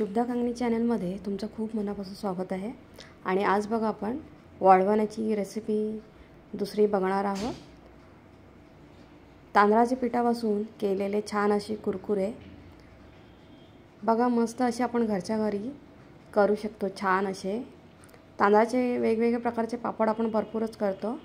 शुभदा कांगणी चॅनलमध्ये तुमचं खूप मनापासून स्वागत आहे। आणि आज बघा आपण वाळवण्याची रेसिपी दुसरी बघणार आहोत। तांदळाच्या पिठापासून केलेले छान असे कुरकुरे बघा, मस्त असे आपण घरच्या घरी करू शकतो। छान असे तांदळाचे वेगवेगळे प्रकारचे पापड आपण भरपूरच करतो।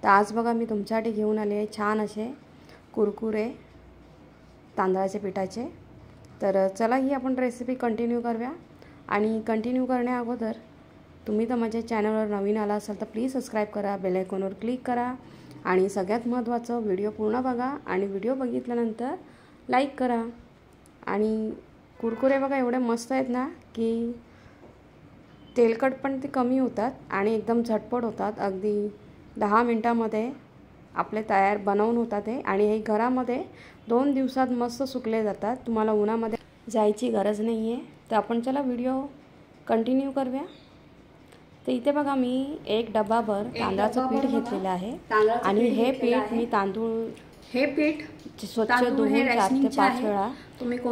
तर आज बघा मी तुमच्यासाठी घेऊन आले आहे छान असे कुरकुरे तांदळाच्या पिठाचे। तर चला ही आपण रेसिपी कंटिन्यू करूया। आणि कंटिन्यू करण्या अगोदर तुम्ही तर माझ्या चॅनलवर नवीन आला असाल तर प्लीज सबस्क्राइब करा, बेल आयकॉनवर क्लिक करा आणि सगळ्यात महत्त्वाचं व्हिडिओ पूर्ण बघा आणि व्हिडिओ बघितल्यानंतर लाईक करा। आणि कुरकुरे बघा एवढे मस्त आहेत ना की तेलकट पण ते कमी होतात आणि एकदम झटपट होतात। अगदी 10 मिनिटांमध्ये आपले तयार बनवून होतात ते। आणि हे घरामध्ये 2 दिवसात मस्त सुकले जातात, तुम्हाला उन्हामध्ये जायची गरज नाही आहे। तर आपण चला व्हिडिओ कंटिन्यू करूया। तर इथे बघा मी 1 डब्बाभर तांदळाचं पीठ घेतलेलं आहे आणि हे पीठ मी हे पीठ स्वच्छ धुवून 4 ते 5 वेळा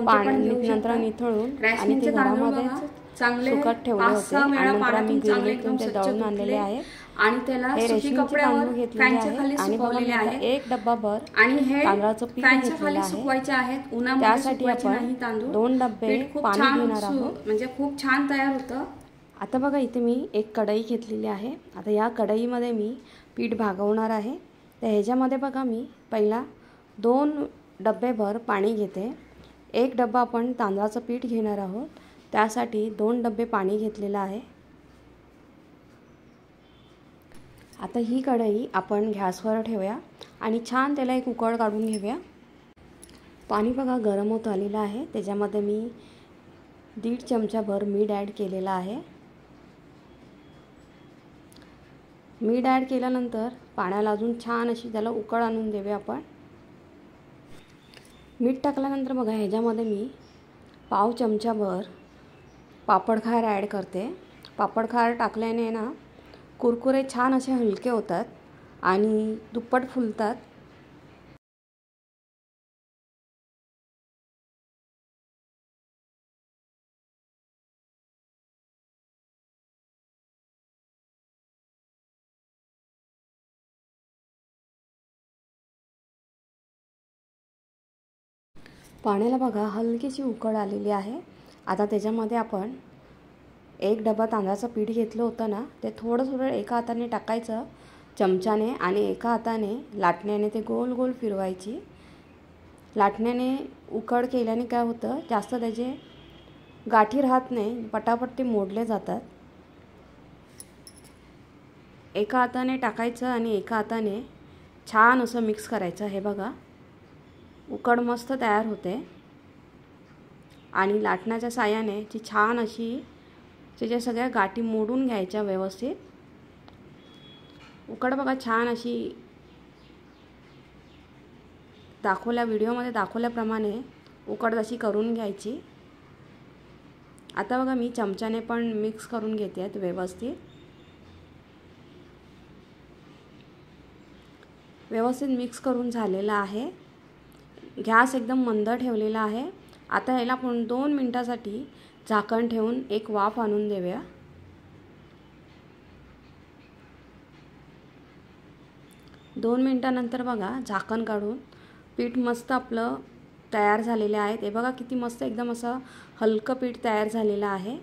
पाण्यानंतर निथळून आणि ते घरामध्ये सुकत ठेवले होते। आणि नंतर मी गिरणीतून ते दळून आणलेले आहे आणि त्याला सुती कपड्यावर फॅनच्या खाली सुकवलेले आहे। 1 डब्बाभर आणि हे तांदळाचं पीठ फॅनच्या खाली सुकवायचे आहेत, उन्हामध्ये त्यासाठी आपण 2 डब्बे पाणी घेणार आहोत, म्हणजे खूप छान तयार होतं। आता बघा इथे मी 1 कढई घेतलेली आहे। आता या कढईमध्ये मी पीठ भागवणार आहे। तर ह्याच्यामध्ये बघा मी पहिला 2 डब्बेभर पाणी घेते। 1 डब्बा आपण तांदळाचं पीठ घेणार आहोत, त्यासाठी 2 डब्बे पाणी घेतलेलं आहे। आता ही कढई आपण गॅसवर ठेवूया आणि छान त्याला एक उकळ काढून घेऊया। पाणी बघा गरम होत आलेलं आहे, त्याच्यामध्ये मी 1.5 चमचाभर मीठ ॲड केलेलं आहे। मीठ ॲड केल्यानंतर पाण्याला अजून छान अशी त्याला उकळ आणून देऊया आपण। मीठ टाकल्यानंतर बघा ह्याच्यामध्ये मी 1/2 चमचाभर पापडखार ॲड करते। पापडखार टाकल्याने ना कुरकुरे छान असे हलके होतात आणि दुप्पट फुलतात। पाण्याला बघा हलकीशी उकळ आलेली आहे। आता त्याच्यामध्ये आपण 1 डबा तांदळाचं पीठ घेतलं होतं ना, ते थोडं एका हाताने टाकायचं चमच्याने आणि एका हाताने लाटण्याने ते गोल गोल फिरवायची। लाटण्याने उकळ केल्याने काय होतं, जास्त त्याचे गाठी राहत नाही, पटापट ते मोडले जातात। एका हाताने टाकायचं आणि एका हाताने छान असं मिक्स करायचं। हे बघा उकड मस्त तयार होते आणि लाटण्याच्या साहाय्याने ती छान अशी त्याच्या सगळ्या गाठी मोडून घ्यायच्या व्यवस्थित। उकड बघा छान अशी व्हिडिओमध्ये दाखवल्याप्रमाणे उकड अशी करून घ्यायची। आता बघा मी चमच्याने पण मिक्स करून घेते व्यवस्थित मिक्स करून झालेला आहे। गॅस एकदम मंद ठेवलेला आहे। आता ह्याला आपण 2 मिनिटासाठी झाकण ठेवून एक वाफ आणून देऊया। 2 मिनिटानंतर बघा झाकण काढून पीठ मस्त आपलं तयार झालेले आहे। ते बघा किती मस्त एकदम असं हलकं पीठ तयार झालेलं आहे।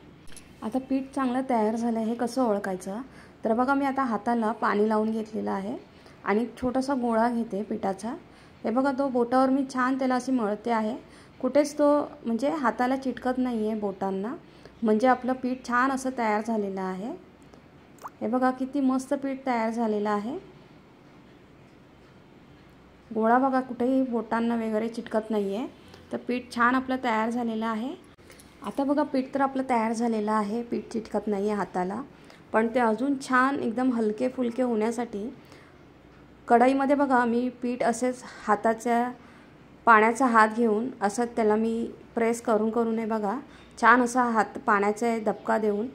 आता पीठ चांगलं तयार झालं हे कसं ओळखायचं, तर बघा मी आता हाताला पाणी लावून घेतलेलं आहे आणि छोटासा गोळा घेते पिठाचा। हे बघा तो बोटावर मी छान त्याला अशी मळते आहे, कुठेच तो म्हणजे हाताला चिटकत नाही आहे बोटांना, म्हणजे आपलं पीठ छान असं तयार झालेलं आहे। हे बघा किती मस्त पीठ तयार झालेलं आहे। गोळा बघा कुठेही बोटांना वगैरे चिटकत नाही आहे, तर पीठ छान आपलं तयार झालेलं आहे। आता बघा पीठ तर आपलं तयार झालेलं आहे, पीठ चिटकत नाही आहे हाताला, पण ते अजून छान एकदम हलके फुलके होण्यासाठी कढईमध्ये बघा मी पीठ असेच हाताच्या पाण्याचा हात घेऊन असं त्याला मी प्रेस करून बघा छान असा हात पाण्याचा धबका देऊन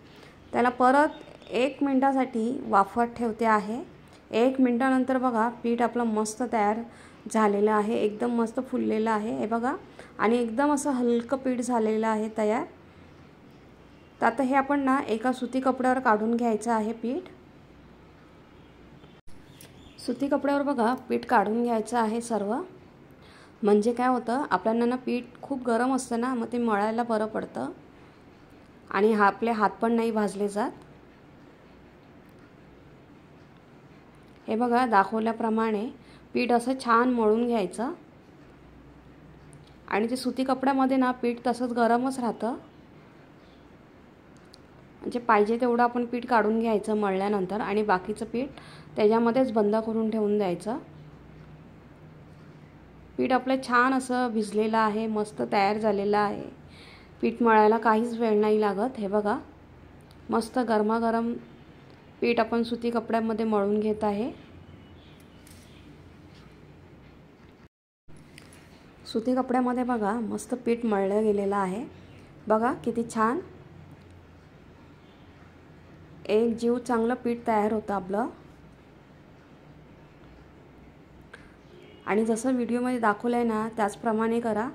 त्याला परत 1 मिनिटासाठी वाफत ठेवते आहे। 1 मिनिटानंतर बघा पीठ आपलं मस्त तयार झालेलं आहे, एकदम मस्त फुललेलं आहे हे बघा, आणि एकदम असं हलकं पीठ झालेलं आहे तयार। तर आता हे आपण ना एका सुती कपड्यावर काढून घ्यायचं आहे पीठ। सुती कपड्यावर बघा पीठ काढून घ्यायचं आहे सर्व, म्हणजे काय होतं आपल्याला ना पीठ खूप गरम असतं ना, मग ते मळायला बरं पडतं आणि आपले हात पण नाही भाजले जात। हे बघा दाखवल्याप्रमाणे पीठ असं छान मळून घ्यायचं आणि ते सुती कपड्यामध्ये ना पीठ तसंच गरमच राहतं, म्हणजे पाहिजे तेवढं आपण पीठ काढून घ्यायचं मळल्यानंतर आणि बाकीचं पीठ त्याच्यामध्येच बंद करून ठेवून द्यायचं। पीठ आपलं छान असं भिजलेलं आहे, मस्त तयार झालेलं आहे। पीठ मळायला काहीच वेळ नाही लागत। हे बघा मस्त गरमागरम पीठ आपण सुती कपड्यामध्ये मळून घेत आहे। सुती कपड्यामध्ये बघा मस्त पीठ मळलं गेलेलं आहे। बघा किती छान एक जीव चांगलं पीठ तयार होतं आपलं। आणि जसं व्हिडिओमध्ये दाखवलं आहे ना त्याचप्रमाणे करा,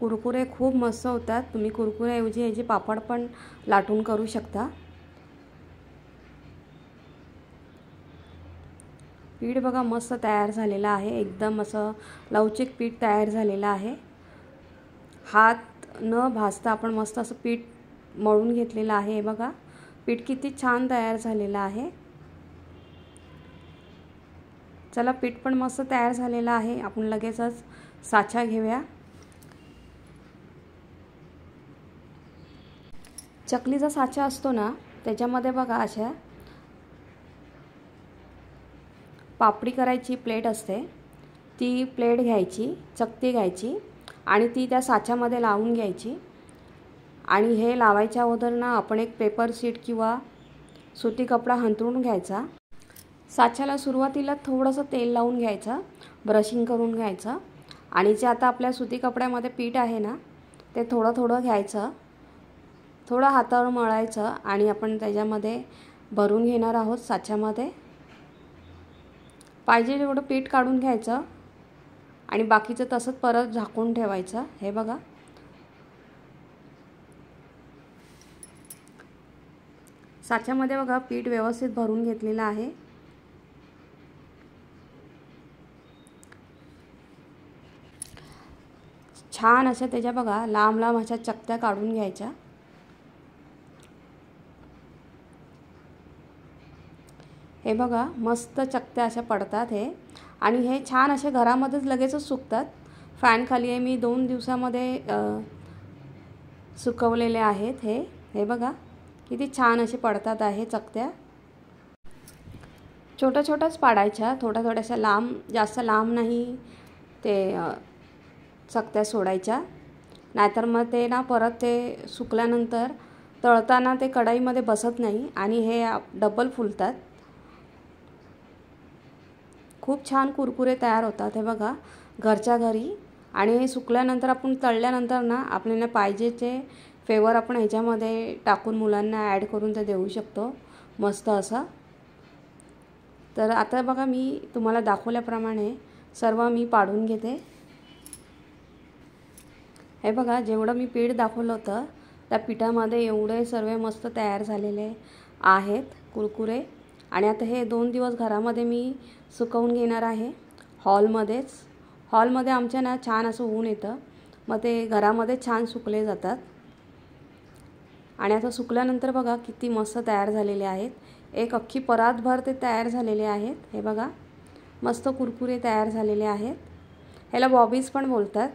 कुरकुरे खूप मस्त होतात। तुम्ही कुरकुऱ्याऐवजी ह्याचे पापड पण लाटून करू शकता। पीठ बघा मस्त तयार झालेलं आहे, एकदम असं लवचिक पीठ तयार झालेलं आहे। हात न भाजता आपण मस्त असं पीठ मळून घेतलेलं आहे। हे बघा पीठ किती छान तयार झालेलं आहे। चला पीठ पण मस्त तयार झालेलं आहे, आपण लगेचच साचा घेऊया। चकलीचा साचा असतो ना त्याच्यामध्ये बघा अशा पापडी करायची प्लेट असते, ती प्लेट घ्यायची, चकती घ्यायची आणि ती त्या साच्यामध्ये लावून घ्यायची आणि हे लावायच्या अगोदर ना आपण एक पेपर शीट किंवा सुती कपडा हंतरून घ्यायचा। साच्याला सुरुवातीला थोडंसं तेल लावून घ्यायचं, ब्रशिंग करून घ्यायचं आणि जे आता आपल्या सुती कपड्यामध्ये पीठ आहे ना ते थोडं थोडं घ्यायचं, थोडं हातावर मळायचं आणि आपण त्याच्यामध्ये भरून घेणार आहोत साच्यामध्ये। पाहिजे तेवढं पीठ काढून घ्यायचं आणि बाकीचं तसंच परत झाकून ठेवायचं। हे बघा साच्यामध्ये बघा पीठ व्यवस्थित भरून घेतलेलं आहे। छान अशा त्याच्या बघा लांब लांब अशा चकत्या काढून घ्यायच्या। हे बघा मस्त चकत्या अशा पडतात हे आणि हे छान असे घरामध्येच लगेचच सुकतात। फॅन खाली आहे मी 2 दिवसामध्ये सुकवलेले आहेत हे। हे बघा किती छान असे पडतात आहे चकत्या। छोट्या छोट्याच पाडायच्या, थोड्या थोड्याशा लांब, जास्त लांब नाही ते चकत्या सोडायच्या, नाहीतर मग ते ना परत ते सुकल्यानंतर तळताना ते कढईमध्ये बसत नाही आणि हे डबल फुलतात। खूप छान कुरकुरे तयार होतात हे बघा घरच्या घरी। आणि हे सुकल्यानंतर आपण तळल्यानंतर ना आपल्याला पाहिजे ते फ्लेवर आपण ह्याच्यामध्ये टाकून मुलांना ॲड करून ते देऊ शकतो मस्त असं। तर आता बघा मी तुम्हाला दाखवल्याप्रमाणे सर्व मी पाडून घेते। हे बघा जेवढं मी पीठ दाखवलं होतं त्या पिठामध्ये एवढे सर्व मस्त तयार झालेले आहेत कुरकुरे। आणि आता हे 2 दिवस घरामध्ये मी सुकवून घेणार आहे हॉलमध्येच। हॉलमध्ये आमच्या ना छान असं ऊन येतं, मग ते घरामध्ये छान सुकले जातात। आणि आता सुकल्यानंतर बघा किती मस्त तयार झालेले आहेत, एक अख्खी परातभर ते तयार झालेले आहेत। हे बघा मस्त कुरकुरे तयार झालेले आहेत, ह्याला बॉबीज पण बोलतात।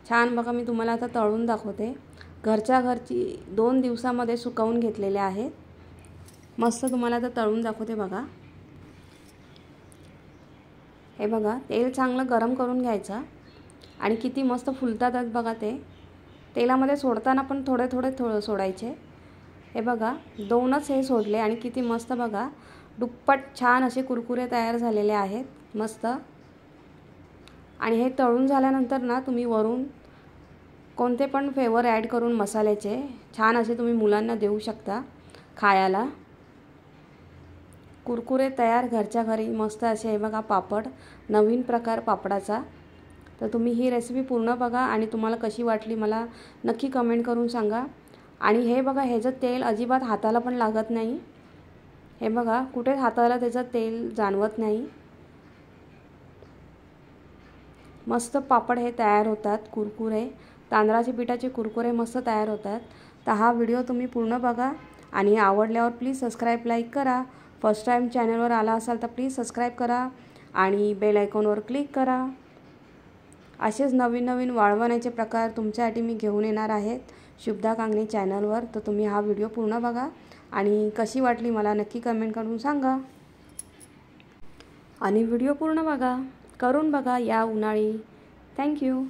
छान बघा मी तुम्हाला आता तळून दाखवते। घरच्या घरची 2 दिवसामध्ये सुकवून घेतलेले आहेत, मस्त तुम्हाला आता तळून दाखवते बघा। हे बघा तेल चांगलं गरम करून घ्यायचं आणि किती मस्त फुलतात बघा ते। तेलामध्ये सोडताना पण थोडे थोडे सोडायचे। हे बघा 2च हे सोडले आणि किती मस्त बघा दुप्पट छान असे कुरकुरे तयार झालेले आहेत मस्त। आणि हे तळून झाल्यानंतर ना तुम्ही वरून कोणते पण फ्लेवर ॲड करून मसाल्याचे छान असे तुम्ही मुलांना देऊ शकता खायला। कुरकुरे तयार घरच्या घरी मस्त असे। हे बघा पापड, नवीन प्रकार पापडाचा तर तुम्ही ही रेसिपी पूर्ण बघा आणि तुम्हाला कशी वाटली मला नक्की कमेंट करून सांगा। आणि हे बघा, ह्याचं तेल अजिबात हाताला पण लागत नाही। हे बघा, कुठेच हाताला त्याचं तेल जाणवत नाही। मस्त पापड हे तयार होतात, कुरकुरे तांदळाच्या पिठाचे कुरकुरे मस्त तयार होतात। तर हा व्हिडिओ तुम्ही पूर्ण बघा आणि आवडल्यावर प्लीज सबस्क्राईब लाईक करा। फर्स्ट टाइम चॅनलवर आला असाल तर प्लीज सबस्क्राईब करा आणि बेल आयकॉनवर क्लिक करा। असेच नवीन नवीन वाळवण्याचे प्रकार तुमच्यासाठी मी घेऊन येणार आहेत शुभदा कांगणे चॅनलवर। तर तुम्ही हा व्हिडिओ पूर्ण बघा आणि कशी वाटली मला नक्की कमेंट करून सांगा। आणि व्हिडिओ पूर्ण बघा, करून बघा या उन्हाळी। थँक्यू।